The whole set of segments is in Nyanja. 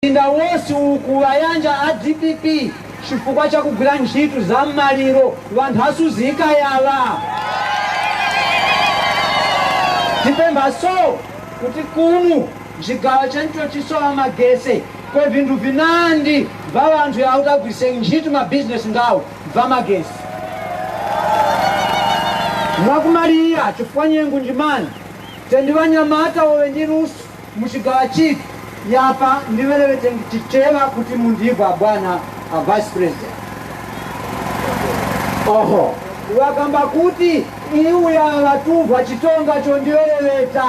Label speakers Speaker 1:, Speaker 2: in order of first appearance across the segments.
Speaker 1: Inda wosi ukuyanja a DPP chifukwa chakugwira ntchito za maliro vanthu asuzika yala tipemba so kuti kuno chigawo chancho chisowa magese kwe vinthu vinandi va vanthu yautagwise ntchito mabizinesi ngawo va magesi mwakumaliya chifukwa nyengo njimani tendi vanyamata owe ndi luso muchigawo chitu yapa ndivelevete ticheva kuti mundiva bwana a vice president oho wakamba kuti iwu ya vatuvwa chitonga chondiveleveta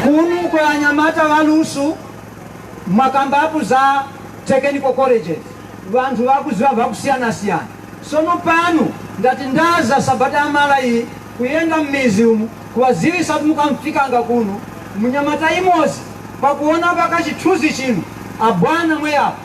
Speaker 1: kunu kwa anyamata valusu mwakambapu za technical colleges vanthu vakuziva vakusiyana-siyana sono pano ndati ndaza sabata amala iyi kuyenda mmizi umu kuwazivisa kuti mukamfikanga kuno munyamata imozi pakuona pakachithuzi chino abwana mweyapo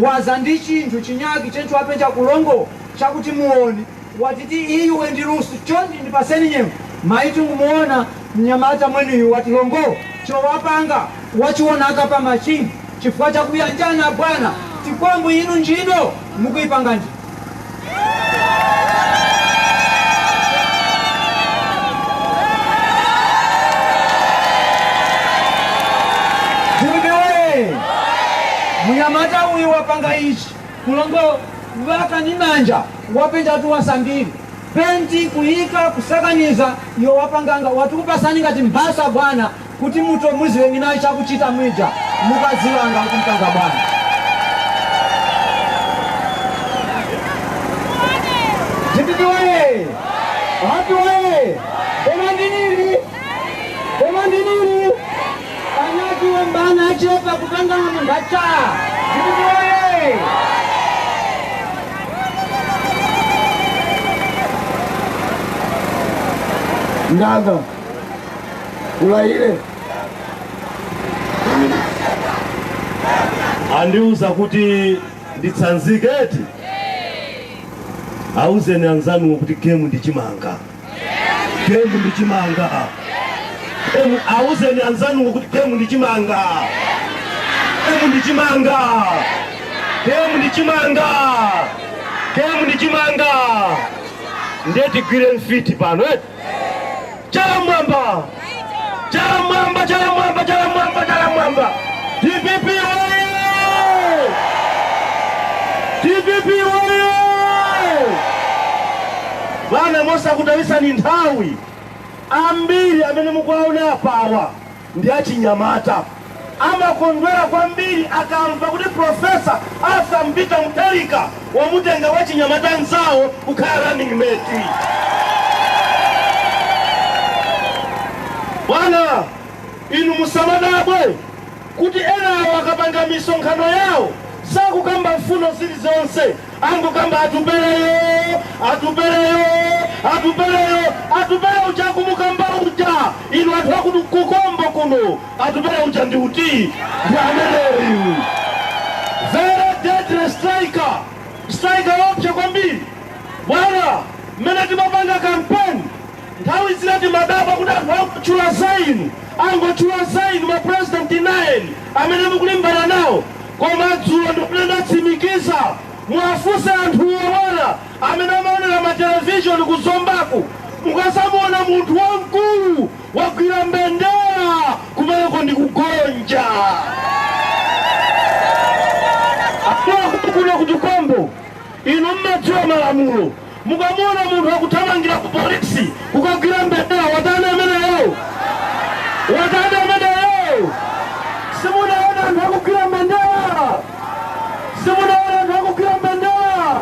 Speaker 1: waza ndi chinthu chinyaki chencho wapenja kulongo chakuti muoni watiti iwe ndi lusu chondi ndipaseni nyengo maiti ngumuona mnyamata mwenuyu watilongo chowapanga wachionaka pa machini chifukwa chakuyanjana bwana tikwambu inu njino mukuipanga nji munyamata uyu wapanga ichi kulongo vaka ni manja wapenja tu wasambiri penti kuika kusakaniza yo wapanganga watukupasani ngati mbasa bwana kuti muto muzive nginayo chakuchita mwija mukazivanga kuti mtanga bwana DPP weye hapi weye Komandiniri anyaki wembana achepa kupanga mbacha DPP weye
Speaker 2: Nada ulaile
Speaker 3: andiuza kuti nditsanzike eti auze ni anzanu kuti gemu ndichimanga auze ni anzanu kuti gemu ndichimanga ndeti gwire mfiti pano eti Chala mwamba DPP oye bana mosa kutawisa ni nthawi ambiri amene mukuwaona apawa ndi achinyamata amakondwera kwambiri akamva kuti Profesa Arthur Mbita Mutharika wamutenga wachinyamata nzawo kukhala running mate. Bwana inu musamadabwe kuti ena wakapanga misonkhano yawo sakukamba mfuno zili zonse angokamba atubeleyo chakumukamba uja inu atwa kuti kukombo kuno atubeleyo uja ndi uti ndi ameneyu very deadly striker opcha kwambiri bwana mmene timapanga kampeni nthawi zinati madaba kuti chula zainu angochula zainu ma president 9 amene mukulimbana nawo koma dzulo ndikupenda tsimikiza muafuse anthu owona amene amaonera ma television kuzombaku mukasamuona munthu wamkulu wagwira mbendera kumeneko ndi kugonja akuno kuchikombo inu mmadziwa malamulo mukamuona munthu akuthamangira ku polisi kukagwira mbendera watani ameneyo simunaona anthu akugwira mbendera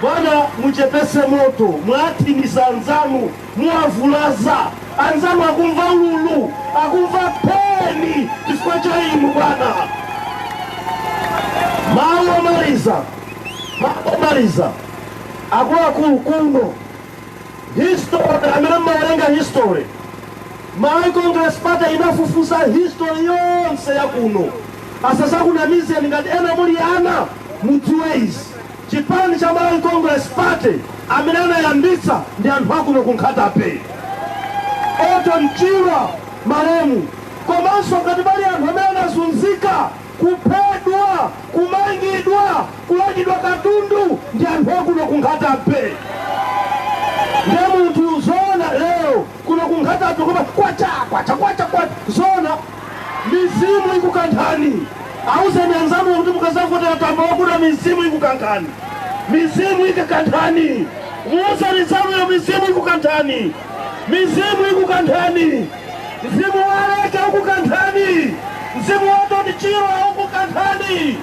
Speaker 3: bwana muchepese moto mwathinisa anzanu muavulaza anzanu akumva ululu akumva peni chifukwa cha inu bwana mawu omaliza akuluakulu kuno history amene mmawerenga history Malawi Congress Party inafufuza history yonse ya kuno asasa kunamize ngati ena muli ana mudziweizi chipani cha Malawi Congress Party amene anayambitsa ndi anthu akuno kunkhatape Otto Mchira maremu komanso ngati pali anthu amene anazunzika kuphedwa kumangidwa kulangidwa katundu ndi anthu akuno kunkhatabe ndiye munthu zona lero kuno kunkhatabe koma kwacha zona mizimu ikukanthani auzeni anzanu kuti mukazavotera tamba wakuti mizimu ikukanthani mizimu ikakanthani muuzani zanuyo mizimu ikukanthani mizimu ikukanthani mzimu waleke ukukanthani mzimu wadonichirwa ukukanthani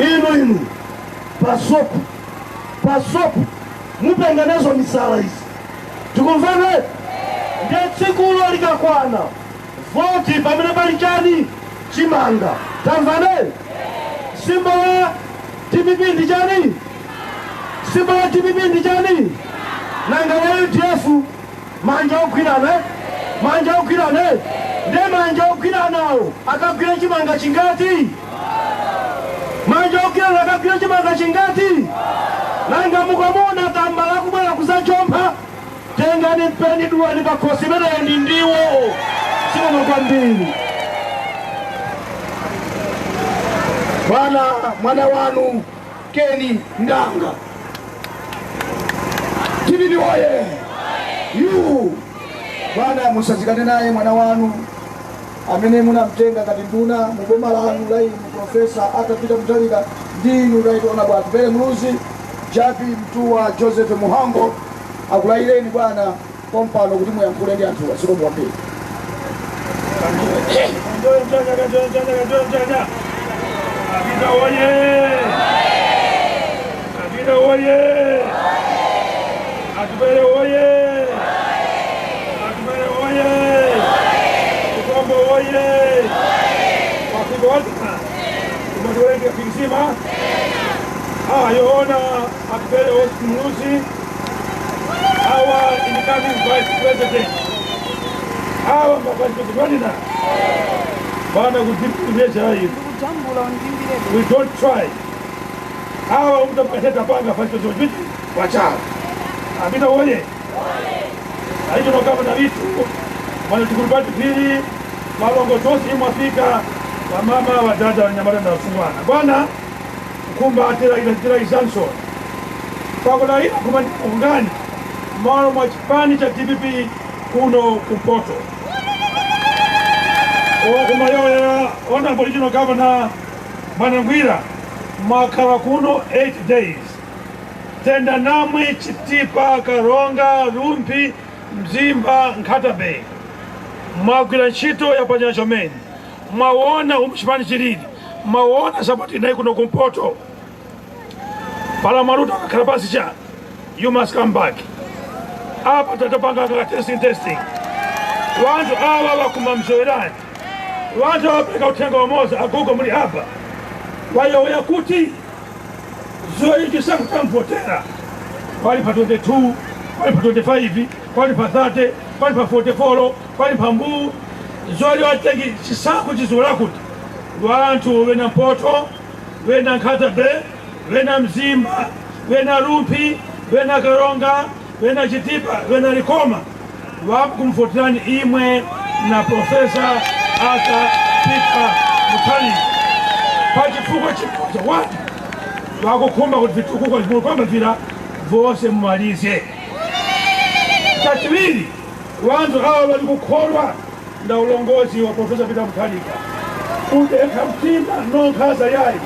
Speaker 3: inu pasopu mupengenezo misala izi tikumvane ndiye tsikulo likakwana voti pamene pali chani chimanga tamvane simba wa TPP ndi chani simba wa TPP ndi chani nanga wa UDF manja ogwirane ndiye manja ogwiranawo akagwira chimanga chingati manja ogwirana akagwira chimanga chingati nanga mukamona tamba lakubwera kuzachompha tengani mpeni duwani pakhosi imeneyo ndi ndiwo sikomo kwambiri
Speaker 2: Bwana mwana wanu Keni Ndanga TPP oye yu Bwana musazikane naye mwana wanu amene munamtenga kati nduna muboma lanu lai Profesa atapita kutalika ndinu laitona bwana Pele Muluzi Japi Mtuwa Joseph Muhango akulaireni bwana kompano kuti muyankhule ndi anthuwa sikomo kwambiri
Speaker 3: Abida oye! Abida oye! Atubere oye! Atubere oye! Kukombo oye! Wakigo watika! Kumadurenge kisima! Yoona Atubere Muluzi, our incoming Vice President. Our Vice President. Bana kujibu hii. We don't try. Hawa mtapata panga fanya zote wachana. Abina oye. Hayo ndo kama na vitu. Bwana tukurubati pili malongo tosi mwafika wa mama wa dada wa nyamara na sungwana. Bwana kumba atira izanso. Kwa kuna hii kumani ungani. Maro mwachipani cha TPP kuno kumpoto. Kumayoya ona Aboriginal Governor Manangwira makara kuno 8 days tenda namwe Chitipa Karonga Rumpi Mzimba Nkatabe mwagwira ntchito ya panyashomeni mwawona umshimani chiridi mwawona sabati nayi kuno kumpoto pala maruta karabasi cha you must come back apa tatapanga testing wantu awa wakumamzoerani watu wapeka utenga wa moza agogo muli hapa wayo ya kuti zoe kisangu tampotera wali pa 22 wali pa 25 wali pa 30 wali pa 44 wali pa mbu zoe wategi chisangu chizula kuti wantu wena Mpoto wena Nkatabe wena Mzimba wena Rumpi wena Karonga wena Chitipa wena Likoma wapu kumfotirani imwe na Profesa ata pika mutani pachifuko chikoza watu wakukumba kuti vitukuko kwamba vila vose mmalize tachivili wantu hawa walikukholwa nda ulongozi wa Profesa Peter Mutharika udeka mtima nonkaza yayi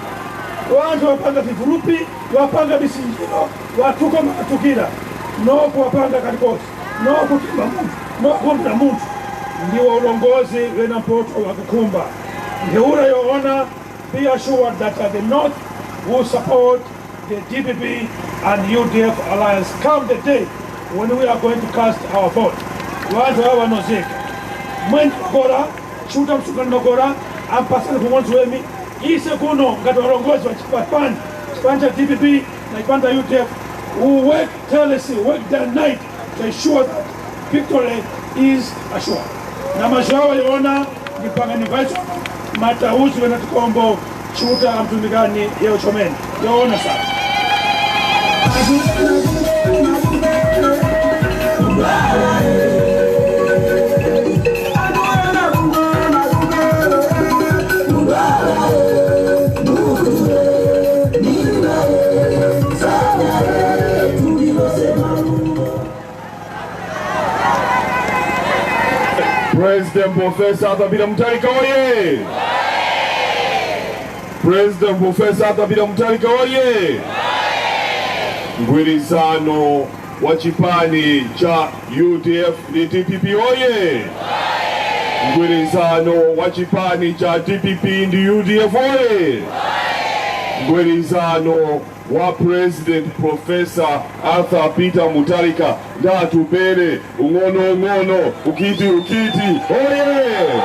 Speaker 3: wantu wapanga vivurupi wapanga bisinjiro watuka makatukira noku wapanga kalikosi noku timba muntu noku mta muntu ndiwo ulongozi wena Mpoto wakukumba ngeura yoona be assured that the North will support the DPP and UDF alliance come the day when we are going to cast our vote. Watu hawa nozeka mwenye wakora shuta msukani wakora ampasani kumonsu wemi ise kuno ngati walongozi wa chipapani chipanja DPP na chipanja UDF will work tirelessly, work day and night to ensure that victory is assured. Na mashawa yona nipanga nivaiso matauzi wena tukombo chuta amtumigani ya uchomeni yaona sana President Professor Arthur Mutharika oye! President Professor Arthur Mutharika oye! Mgwirizano wa chipani cha UDF ni DPP oye! Mgwirizano wa chipani cha DPP ndi UDF oye! Mgwirizano wa President Professor Arthur Peter Mutharika ndatubere ung'ono ukiti oye!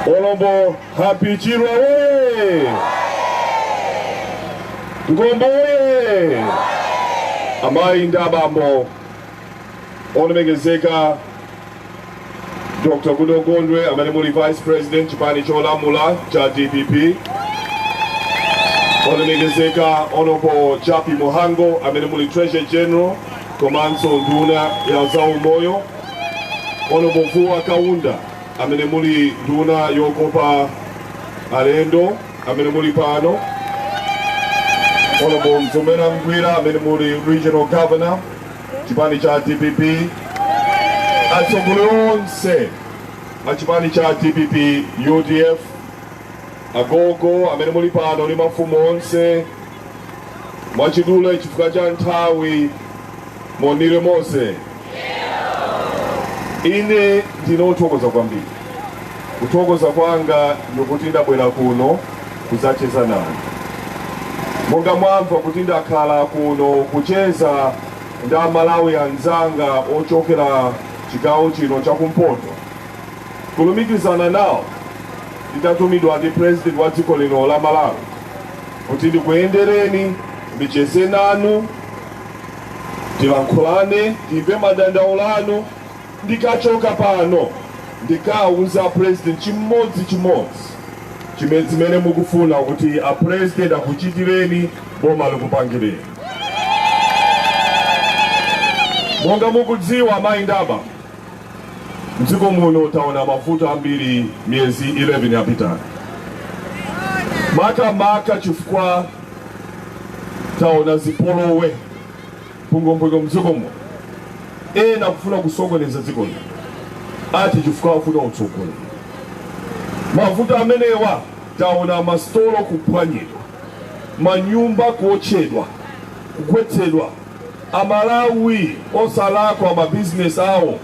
Speaker 3: Olombo Happy Chirwa oye! Ngombo oye! Amayi Ndabambo olemegezeka Dr. Gudo Gondwe amene muli Vice President chipani cholamula cha DPP. Olemegezeka Honorable Chapi Mohango amene muli Treasurer General komanso nduna ya zaumoyo. Honorable Vuwa Kaunda amene muli nduna yokopa alendo amene muli pano. Honorable Mzumena Mgwira amene muli Regional Governor chipani cha DPP. Atsogoleri onse chipani cha DPP UDF agogo amene muli pano ndi mafumu onse mwachidule chifukwa cha nthawi monire mose. Ine ndinothokoza kwambiri. Kuthokoza kwanga ndikuti ndabwera kuno kudzacheza nanu. Monga mwamva kuti ndakhala kuno kucheza nda Malawi anzanga ochokera chigawo chino chakumpoto. Kulumikizana nawo nditatumidwa ndi President wa dziko lino la Malawi kuti ndikuyendereni ndicheze nanu, tilankhulane, timve madandaulo anu, ndikachoka pano ndikauza President chimodzi chimene mukufuna kuti a President akuchitireni boma likupangireni. Monga mukudziwa Amayi Ndaba, mdziko muno taona mavuto ambiri miezi 11 yapitayo. Maka chifukwa taona zipolowe pungombo mdziko muno. Ena kufuna kusokoneza dziko lino ati chifukwa afuna utsogoleri. Mavuto amenewa taona mastolo kuphwanyidwa, manyumba kuotchedwa, kugwetsedwa, Amalawi osalakwa mabusiness awo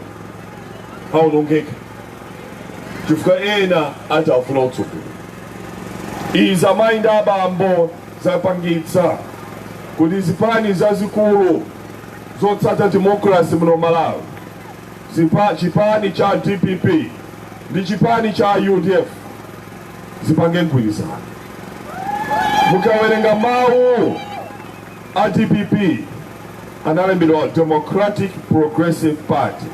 Speaker 3: aonongeka chifukwa ena ati afuna utsogoleri. Izi Amayi Ndaba zapangitsa kuti zipani zazikulu zotsata democracy muno Malawi, chipani cha DPP ndi chipani cha UDF zipange mgwirizano. Mukawerenga mawu a DPP analembedwa Democratic Progressive Party,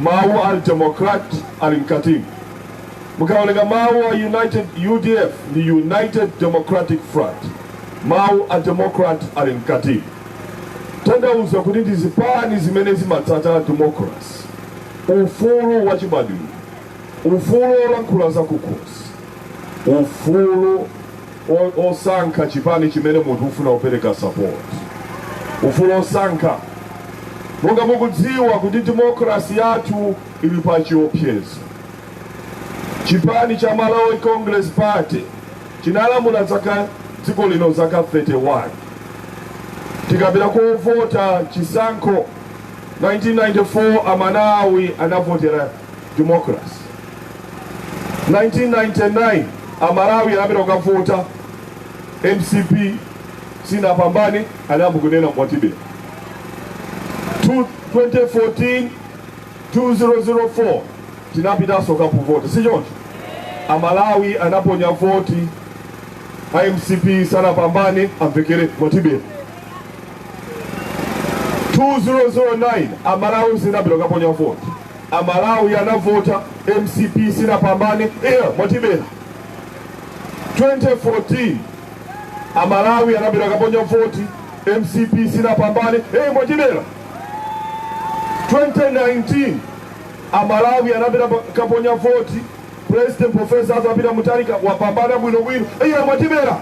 Speaker 3: mawu al Democrat ali mkatimu. Mukawerenga mawu a United UDF ni United Democratic Front, mawu a Democrat ali mkatimu. Tandauza kuti ndi zipani zimene zimatsata democracy, ufulu wa chibadwiro, ufulu olankhula zakukhosi, ufulu osankha chipani chimene munthu ufuna kupereka support, ufulu osankha. Monga mukudziwa kuti democracy yathu ili pa chiopsezo. Chipani cha Malawi Congress Party chinalamula dziko lino zaka 31. Tikapita kuvota chisankho 1994 Amalawi anavotera democracy. 1999 Amalawi anapita kuvota MCP sinapambane anambukunena Mwatibera. 2014 2004 tinapita soka kuvota sichoncho. Amalawi anaponya voti MCP sanapambane amvekere Mwatibera. 2009 Amalawi sinapita kaponya voti, Amalawi anavota MCP sinapambane Mwatibera. 2014 Amalawi anapita kaponya voti MCP sinapambane Mwatibera. 2019 Amalawi anapita kaponya voti President Professor Arthur Mutharika wapambana bwino Mwatibera.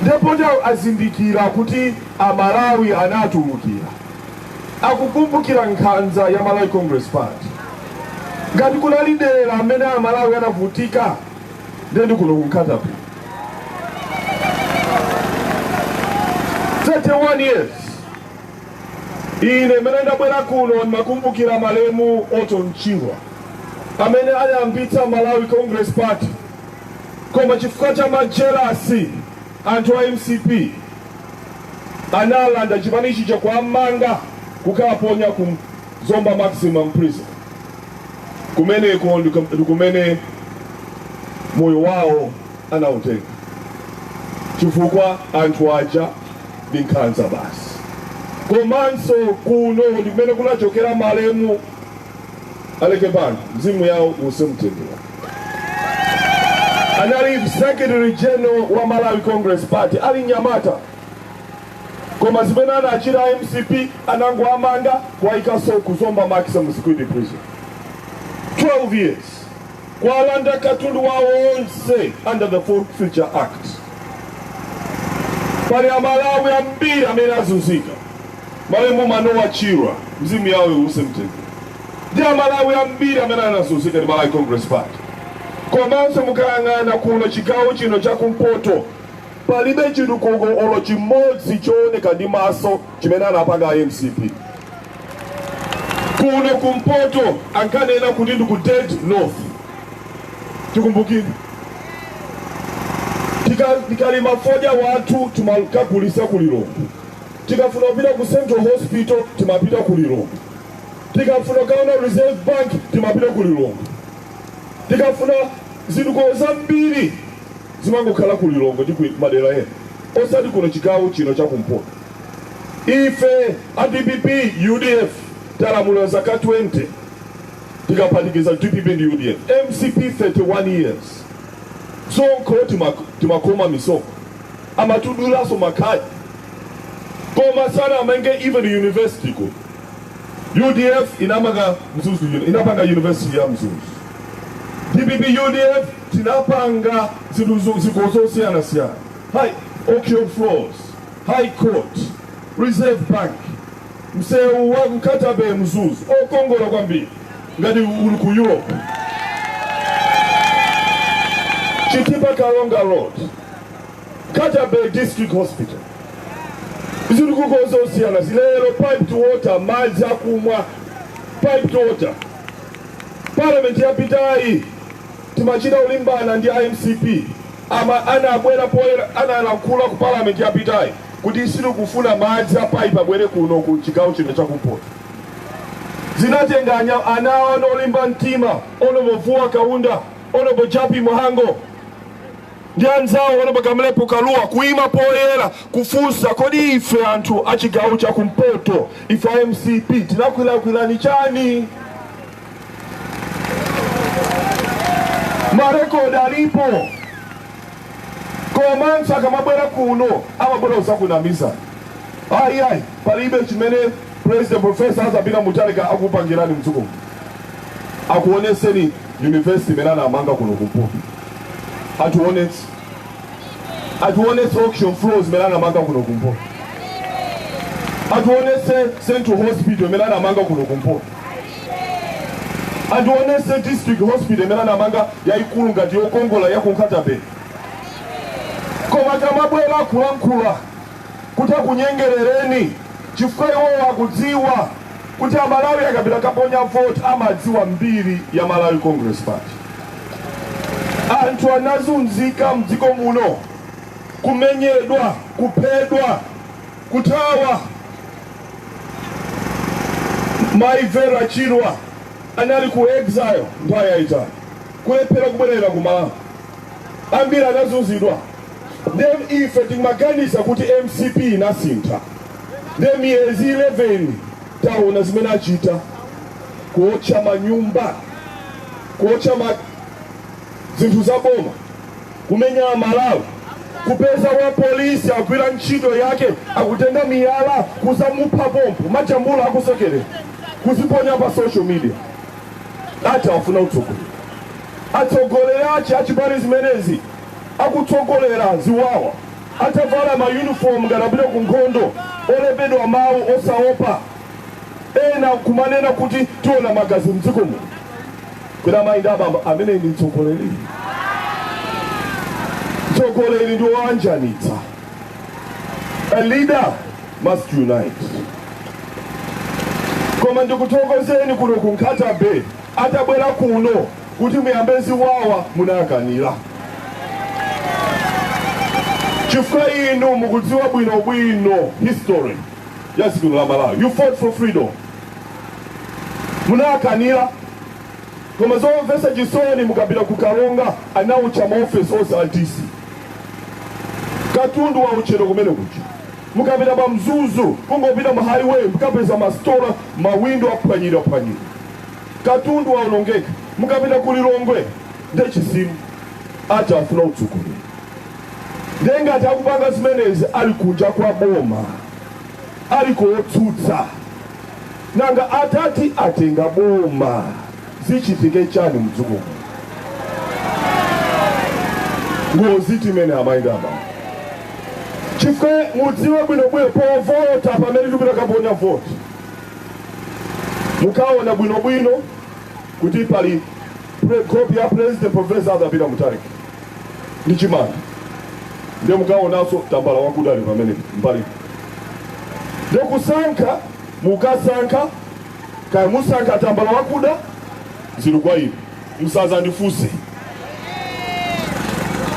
Speaker 3: Ndipo azindikira kuti Amalawi anatulukira. akukumbukira nkhanza ya Malawi Congress Party. Ngati kuna lidera amene Malawi anavutika ndi kuno kunkatapi. 31 years. Ine mene ndabwera kuno ndimakumbukira malemu Otton Chirwa amene ayambitsa Malawi Congress Party. Koma chifukwa cha majelasi anthu a MCP analanda chipanichi cha kuamanga kukaponya ku Zomba Maximum Prison. Kumene moyo wao anautenga chifukwa anthu aja ndi nkhanza basi. Komanso kuno ndimene kunachokera malemu Alekebani, mzimu yawo usemtendera. Anali Secretary General wa Malawi Congress Party, ali Nyamata. Koma zimene anachira MCP anangoamanga kwaikaso ku Zomba Maximum Security Prison. 12 years. Kwalanda katundu wawo onse under the Forfeiture Act. Pali Malawi ambiri amene azunzika. Malemu Manoa Chirwa, mzimu yawo usemtendera. Ndi Malawi ambiri amene anazunzika ndi Malawi Congress Party. Komanso mukayang'ana kuno chigawo chino chakumpoto palibe chinthu olo chimodzi chooneka ndi maso chimene anapanga MCP. Kuno kumpoto ankanena kuti ndi ku Dead North. Tikumbukire. Tikalima fodya watu timakagulisa kulilongo. Tikafuna kupita ku Central Hospital timapita kulilongo. Tikafuna kaona Reserve Bank timapita kulilongo. Tikafuna zinthu zambiri zimangokhala kulilongo ndi madera ena osati kuno chigawo chino chakumpoto. Ife DPP UDF talamula zaka 20 tikapatikiza DPP ndi UDF MCP 31 years. So timakoma misoko amatudulaso makhaya koma sana amenge even university ko UDF inapanga university ya Mzuzu. DPP UDF tinapanga zikosiyana siyana. High Oakhill Floors, High Court, Reserve Bank, msewu wa Nkatabe Mzuzu, okongola kwambiri ngati uli ku Europe. Chitipa Kalonga Road, Nkatabe District Hospital. Zikosiyana zilero pipe to water, maji akumwa, pipe to water. Parliament ya pitai timachita ulimbana ndi MCP ama anabwera poera analankhula ku parliament ya pitai kuti sili kufuna madzi a pipe abwere kuno ku chigawo chino chakumpoto. Zinatenganya anawa olimba mtima Honorable Kaunda, Honorable Japi Muhango ndi anzawo Honorable Kamlepo Kalua kuima poera kufunsa kodi ife anthu a chigawo chakumpoto ife MCP tinakwilani chani. Marekodi alipo. Komanso akamabwera kuno amabwera usakunamiza. Ai palibe chimene President Professor Azabina Mutarika akupangirani mtsuko. Akuoneseni university menana amanga kuno kumpoto. Atuonese auction floors menana amanga kuno kumpoto. Atuonese Central Hospital menana amanga kuno kumpoto. Atuonese District Hospital menana amanga ya ikulu ngati yokongola ya kunkatabe. Koma kamabwera kulankula kuti akunyengerereni chifukwa iwo akudziwa kuti Malawi akapita kaponya vote amadziwa mbiri ya Malawi Congress Party. Anthu anazunzika mdziko muno, kumenyedwa, kuphedwa, kutawa. Maivera Chirwa anali ku exile nthawi yayitali kulephera kubwerera ku Malawi. Ambiri anazunzidwa. Then ife timaganiza kuti MCP inasintha. Then miyezi 11 taona zimene achita kuotcha manyumba, kuotcha zinthu zaboma, kumenya Malawi, kupeza wa polisi agwira ntchito yake akutenga miyala kuzamupha pompo majambula akusekere kuziponya pa social media. Ati afuna utsogolera. Atsogolera achipani zimenezi akutsogolera ziwawa. Atavala ma uniform ngarabira ku nkhondo olebedwa mawu osaopa. kumanena kuti tiona magazi mdzikomo kuna mainda abambo amene ndi mtsogoleri. Mtsogoleri ndi woyanjanitsa. A leader must unite. Koma ndikuthokozeni kuno ku Nkatabe atabwera kuno kuti muyambe ziwawa munakanira. Chifukwa inu mukudziwa bwino history ya dziko la Malawi. You fought for freedom. Munakanira. Koma zomvetsa chisoni mukapita ku Kalonga anaucha maofesi onse a DC. Katundu wa uchero kumene kuja. Mukapita pa Mzuzu kungopita mu highway mukapeza mastora mawindo aphwanyira. Katundu wa unongeka. Mukapita ku Lilongwe ndechisimu acha afuna utsukulu. Denga takupanga zimenezi ali kunja kwa boma. Ali kuotsutsa. Nanga atati atenga boma. Zichitike chani mdzikomo. Ngozi timene amainda aba. Chifukwa mudziwe bwinobwino povota pamene tikupita kaponya vote. Mukaona bwinobwino kuti pali copy ya President Professor Adapita Mutharika. Ndi chimanga. Ndiye mukaonanso tambala wakudali pamene mbali. Ndiye kusankha mukasankha kaya musankha tambala wakuda zili kwa ivi musazandifuse.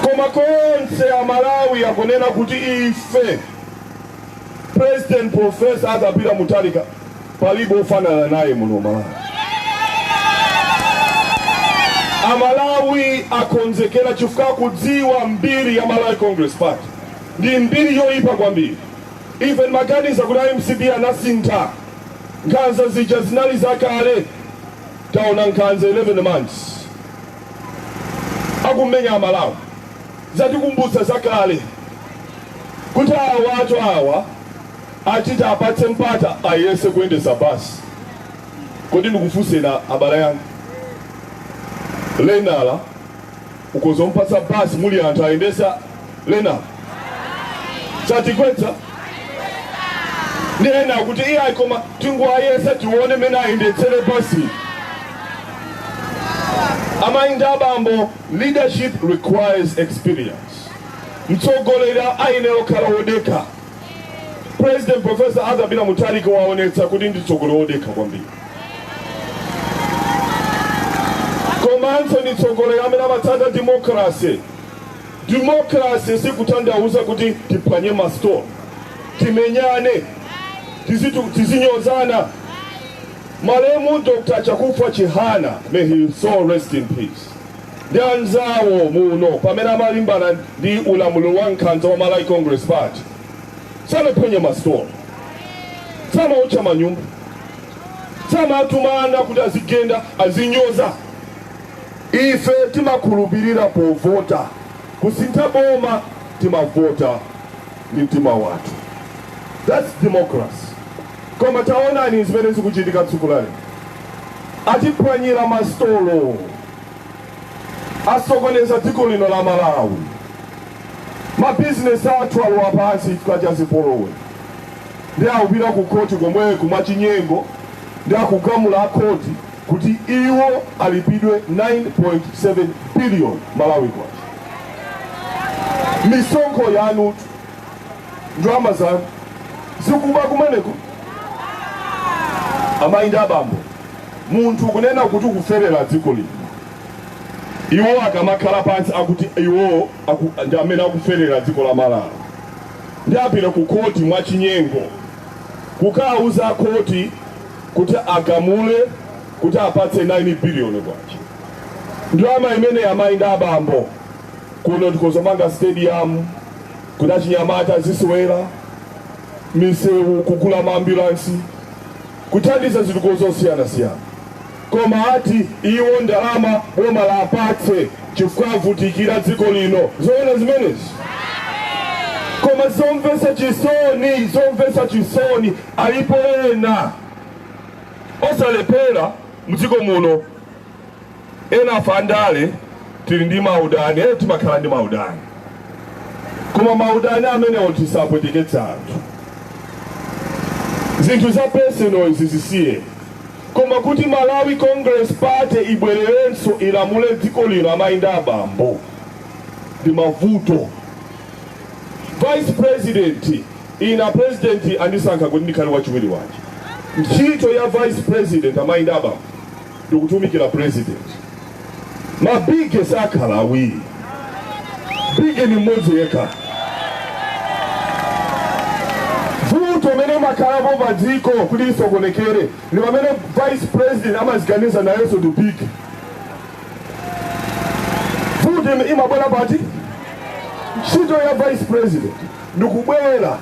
Speaker 3: Koma konse ya Malawi yakonena kuti ife President Professor Adapita Mutharika palibe ofanana naye muno Malawi. Amalawi akonzekera chifukwa kudziwa mbiri ya Malawi Congress Party. Ndi mbiri yoipa kwambiri. Even maganiza kuna MCB anasintha. Nkhanza zija zinali zakale. Taona nkhanza 11 months. Akumenya Amalawi. Zatikumbutsa zakale. Kuti watu hawa achita apatse mpata ayese kuendesa basi. Kodi ndikufuse na abala yangu. Lenala ukozompasa basi muli anthu ayendesa Lenala. Satikwetsa nena kuti iya ikoma tingwayesa tione mena ayendetsere basi. Amainda abambo, leadership requires experience. Mtsogolera ainelo kalaodeka. President Professor Adapita Mutharika waonetsa kuti ndi tsogolodeka kwambiri. Komanso ni tsogolera amene amatsata democracy. Democracy sikutandauza kuti tiphwanye mastor. Timenyane. Tizinyozana. Malemu Dr. Chakufa Chihana, may his soul rest in peace. Ndianzawo muno pamene amalimbana ndi ulamuliro wa nkhanza wa Malawi Congress Party. Sanaphwanya mastor. Sama ucha manyumba. Sama atumana kuti azigenda azinyoza. Ife timakhulupirira povota. Kusintha boma timavota ndi mtima watu. That's democracy. Koma taona ni zimene zikuchitika tsikulali. Atiphwanyira mastolo. Asokoneza dziko lino la Malawi. Mabusiness athu alwa pansi tikaja zipolowe. Ndi akupita ku koti komwe kumachinyengo. Ndi akugamula akoti kuti iwo alipidwe 9.7 billion Malawi kwacha. Misonkho yanu ndalama zanu zikuba kumeneko. Amainda abambo munthu kunena kuti kuferera dziko lino. Iwo akamakhala pansi akuti iwo ndi amene akuferera dziko la Malawi. Ndi apita ku koti mwachinyengo. Kukauza koti kuti agamule kuti apatse 9 billion kwacha. Ndalama imene amainda abambo kuno ndikozomanga stadium kuda Chinyamata ziswera misewu kugula maambulansi kuthandiza zinthu zosiyana-siyana. Koma ati iwo ndalama boma la apatse chifukwa avutikira dziko lino. Zoona zimenezi. Koma zomvetsa chisoni alipo ena osalepera mdziko muno. Ena afandale tili ndi maudani, timakhala ndi maudani. Koma maudani amene otisapweteketsa anthu. Zinthu za personal zisiye. koma kuti Malawi Congress Party ibwererenso ilamule dziko lino amainda abambo ndi mavuto. Vice President ina President andisankha kuti ndikhale wachiwiri wanje. Ntchito ya Vice President amainda abambo ndikutumikira President. Mabige sakhala awiri, bige ni mmodzi yekha. Vuto mene makhalabo padziko kuti isokonekere ndi pamene Vice President amaziganiza nayenso ndi bige. Vuto imabwera pati. Ntchito ya Vice President ndikubwera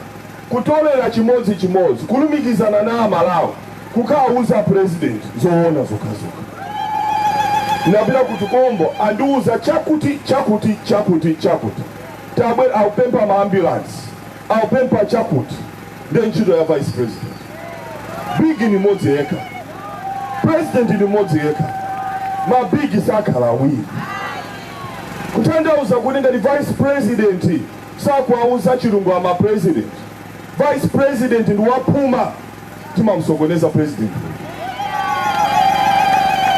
Speaker 3: kutolera chimodzi kulumikizana na Malawi kukauza President zoona zokazoka. Nabila kutukombo anduza chakuti tabwe aupempa maambulance aupempa chakuti ndio ntchito ya Vice President. Bigi ni modzi yekha, President ni modzi yekha, mabigi sakhala awiri. Kutanthauza kuti ngati Vice President sakuauza chilungu ama President, Vice President ndi wapuma timamsokoneza President.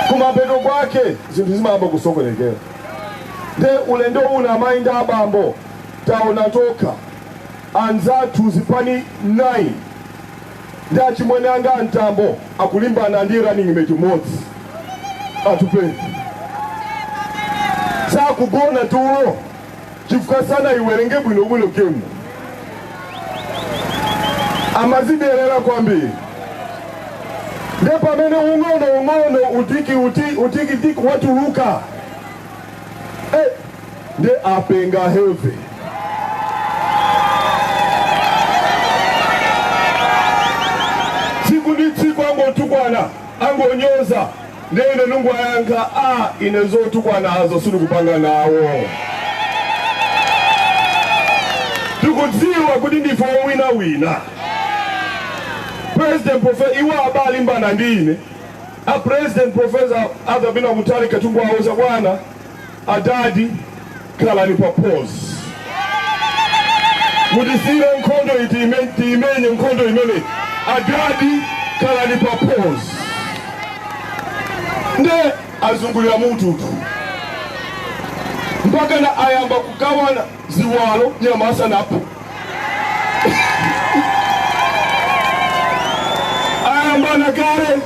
Speaker 3: Kumapeto kwake zinthu zimayamba kusokonekera. Nde ulendo una mainda abambo taona toka anzathu zipani 9 ndachimwene anga ntambo akulimbana ndi running mate modzi atupeni sakugona tulo chifukwa sana iwerenge bwino game amaziberera kwambiri. Nde pamene ung'ono utiki watuluka nde apenga heavy. Tsiku angotukwana angonyoza ndene nungwayankha inezotukwana azo suli kupanga nawo. Tikudziwa kuti ndife wina. President Professor iwa abali mbana ndine a President Professor Adhabina Mutharika tungwaoza bwana adadi kala ni propose mudisire nkondo imenye nkondo imene adadi kala ni propose nde azungulira mututu mpaka na ayamba kugawana ziwalo nyamasa napo ayamba na gare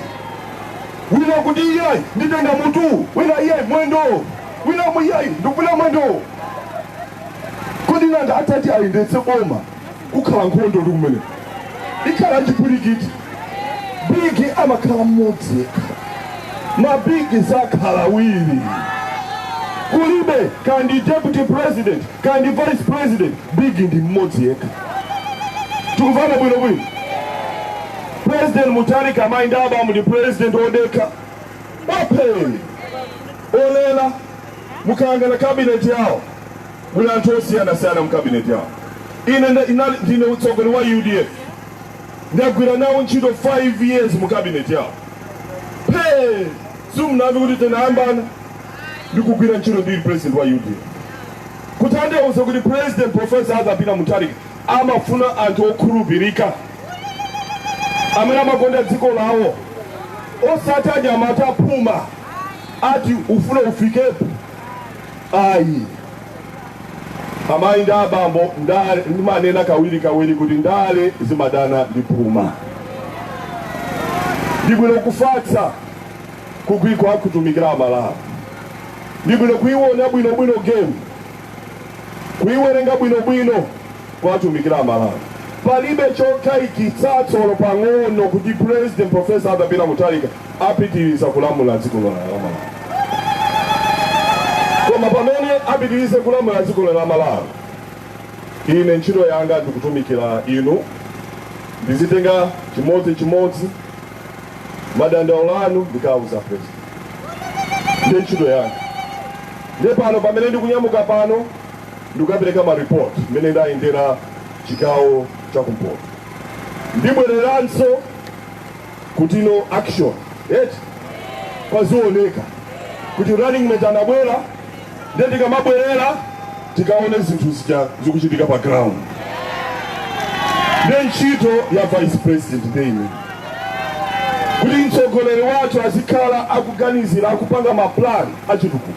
Speaker 3: wina kudiyai nditenga mutu wina iyai mwendo wina muyai ndukula mwendo kodinanda atati aindetse boma kukhala nkhondo ndikumene ikhala chipurikiti bigi amakhala mmodzi mabigi sakhala awiri kulibe kandi deputy president kandi vice president bigi ndi mmodzi yekha. Tukuvana bwino President Mutharika amainda abambo ndi president odeka wapeli olela mukanga na cabinet yao muli anthu osiyana mu cabinet yao. Ine ndine utsogolo wa UDF ndagwira nawo ntchito 5 years mu cabinet yao. Sumnavi kuti tinayambana ndikugwira ntchito ndi president wa UDF. Kutanthauza kuti President Professor Adhabina Mutharika amafuna anthu okhulupirika amene amakonda dziko lawo osati anyamata apuma ati ufuna ufikepo ayi. Amainda abambo ndale ndimanena kawiri kuti ndale zimadana ndi puma. Ndibwino kufatsa kugwikwa kutumikira Malawi. Ndibwino kuiwona bwino game kuiwerenga bwino kwatumikira Malawi. Palibe chokha ikitsatsolo pang'ono kuti President Professor Adhabina Mutharika apitiriza kulamula dziko la Malawi. Koma pamene apitirize kulamula dziko la Malawi, ine ntchito yanga ndikutumikira inu ndizitenga chimodzi madandaulo anu ndikauza President. Ndiye ntchito yanga. Ndiye pano pamene ndikunyamuka pano ndikupereka ma report mene ndayendera chigawo chakumpoto. Ndibwereranso kuti no action pazioneka kuti running mate anabwera ndiye tikamabwerera tikaone zinthu zikuchitika pa ground. Ndiye ntchito ya Vice President ndine kuti mtsogoleri wathu azikhala akuganizira akupanga maplani achitukuko.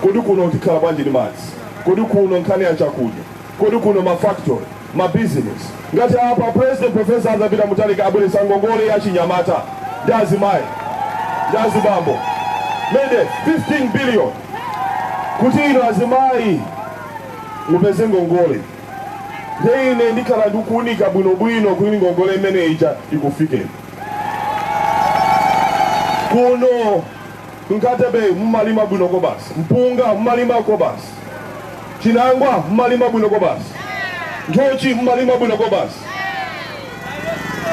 Speaker 3: Kodi kuno tikhala bwanji ndi madzi, kodi kuno nkhani ya chakudya, kodi kuno mafactory, mabusiness. Ngati apa President Professor Arthur Mutharika abweresa ngongole ya Chinyamata ndi azimayi ndi azibambo mede 15 billion kuti ino azimayi mupeze ngongole. Ine ndikhala ndikuunika bwinobwino kuti ngongole imene ija ikufike kuno. Nkatebe mmalima bwino ko basi, mpunga mmalima ko basi, chinangwa mmalima bwino ko basi, ntochi mmalima bwino ko basi,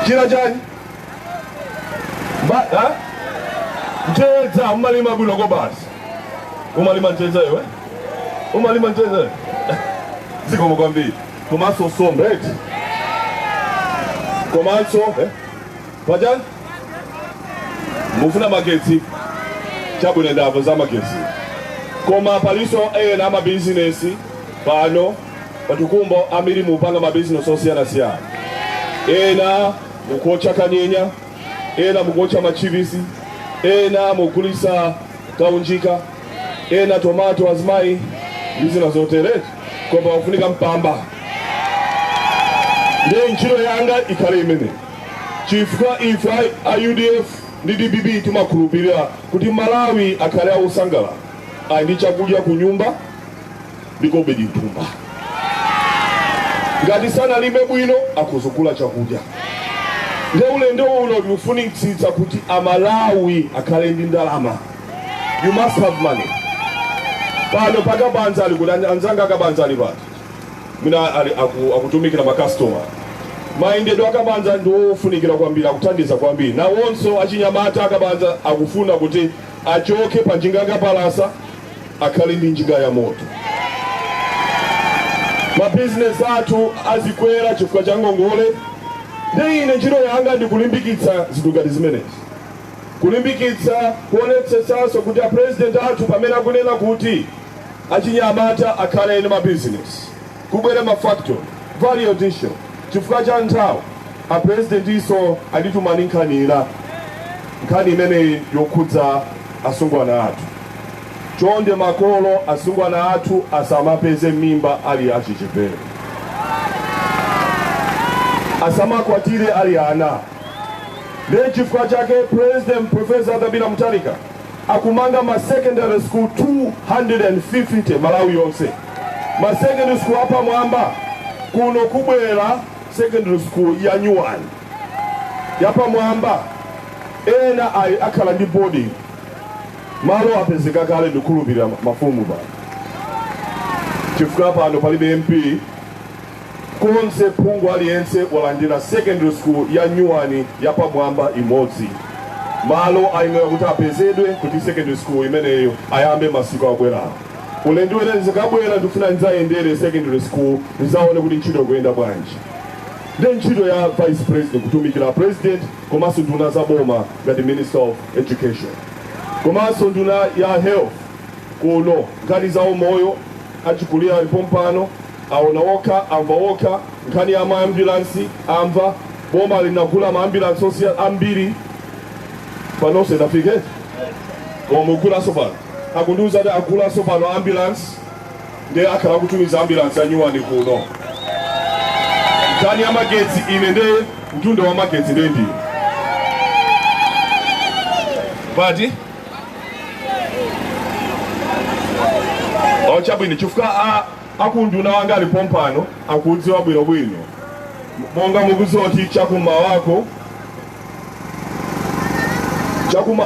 Speaker 3: china chani ntedza mmalima bwino ko basi. Umalima ntedza iwe? Umalima ntedza iwe? Zikomo kwambiri. Komanso sombe komanso pajani mufuna magetsi chabwino ndavo za magetsi. Koma paliso ena amabizinesi pano patukumbo amiri mupanga mabizinesi osiyana-siyana. Ena mukocha kanyenya, ena mukocha machivisi, ena mugulisa kaunjika, ena tomato azimayi bizina zotereti. Koma wafunika mpamba. Ndiye ntchito yanga ikhale imene. Chifukwa ife UDF ndi DBB timakhulupirira kuti Malawi akhale ausangala ndi chakudya ku nyumba ndikobe mtumba. Ngati sanalime bwino akuzukula chakudya. Ndiye ulendo uno tiufunitsitsa kuti Amalawi akhale ndi ndalama. You must have money. Pano pakabanza ali kuti anzanga akabanza ali pati. Mina akutumikira makastoma. Maindedwe akabanza ndofunikira kwambiri, akuthandiza kwambiri. Na wonso achinyamata akabanza akufuna kuti achoke pa njinga kapalasa akhale ndi njinga ya moto. Mabusiness athu azikwera chifukwa cha ngongole. Ndi ine ntchito yanga ndikulimbikitsa zinthu ngati zimenezi. Kulimbikitsa kuonetsetsanso kuti a president athu pamene akunena kuti achinyamata akhale ndi mabusiness, kubwera mafactory, value addition. Chifukwa cha nthawi a president iso aditumaninkanira nkhani imene yokhudza asungwana athu. Chonde makolo asungwana athu asamapeze mimba ali achichepere, asamakwatire ali ana. Ndiye chifukwa chake President Professor Arthur Mutharika akumanga ma secondary school 250 Malawi yonse. Ma secondary school apa mwamba kuno kubwera secondary school ya Nyuwani yapa mwamba ena akhala ndi boarding malo apezeka kale ndikulubira mafumu ba. Chifukwa pano palibe MP konse pungu aliyense walandira secondary school ya Nyuwani yapa mwamba imodzi. Malo ayenera kuti apezedwe kuti secondary school imeneyo ayambe masiku abwerawo. Ulendo wenze kabwera ndifuna nzayendere secondary school nizaone kuti ntchito kuyenda bwanji. Ndi ntchito ya Vice President kutumikira President komanso nduna za boma ngati Minister of Education, komanso nduna ya Health kuno nkhani za umoyo achikulira pompano aona woka amva woka nkhani ya maambulansi amva boma linagula maambulansi social ambiri panonse ndafike omugula sopano akunduza kuti agula sopano ambulance ndi akhala kutumiza ambulance ya Nyuwani kuno. Nkhani ya magetsi ine ndi mtunda wa magetsi ndi pati ochabwino chifukwa akunduna wanga ali pompano akudziwa bwinobwino monga mukuzoti chakuma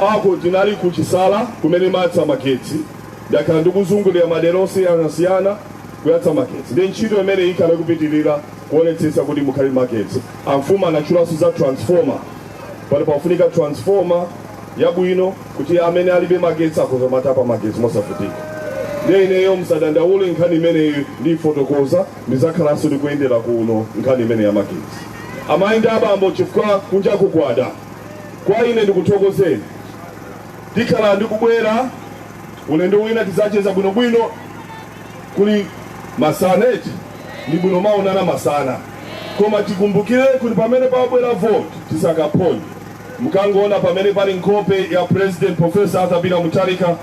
Speaker 3: wako tinali kuchisala kumene matsa magetsi ndakhala ndikuzungulira madera osiyana kuyatsa magetsi. Ndi ntchito imene ikhala kupitirira kuonetsetsa kuti mukhale magetsi. Amfumu anachulaso za transformer pali pafunika transformer yabwino kuti amene alibe magetsi akozomata pa magetsi mosavutika. Ndi ineyo msadandaule nkhani imene ndifotokoza ndizakhalanso ndikuyendera kuno nkhani imene ya magetsi. Amayi abambo chifukwa kunja kukwada kwa ine ndikuthokozeni tikhala ndikubwera ulendo wina tizacheza bwinobwino kuli masana eti ndi bwino maonana masana koma tikumbukire kuti pamene pabwera vote tisakaphonye mkangoona pamene pali nkhope ya President Professor Arthur Mutharika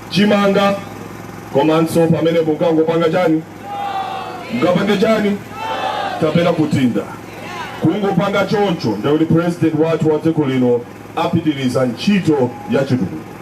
Speaker 3: chimanga, komanso pamene mukangopanga chani mkapande chani kapena kutinda kungopanga choncho, ndikuti President wathu wa dziko lino apitiriza ntchito ya chitukuko.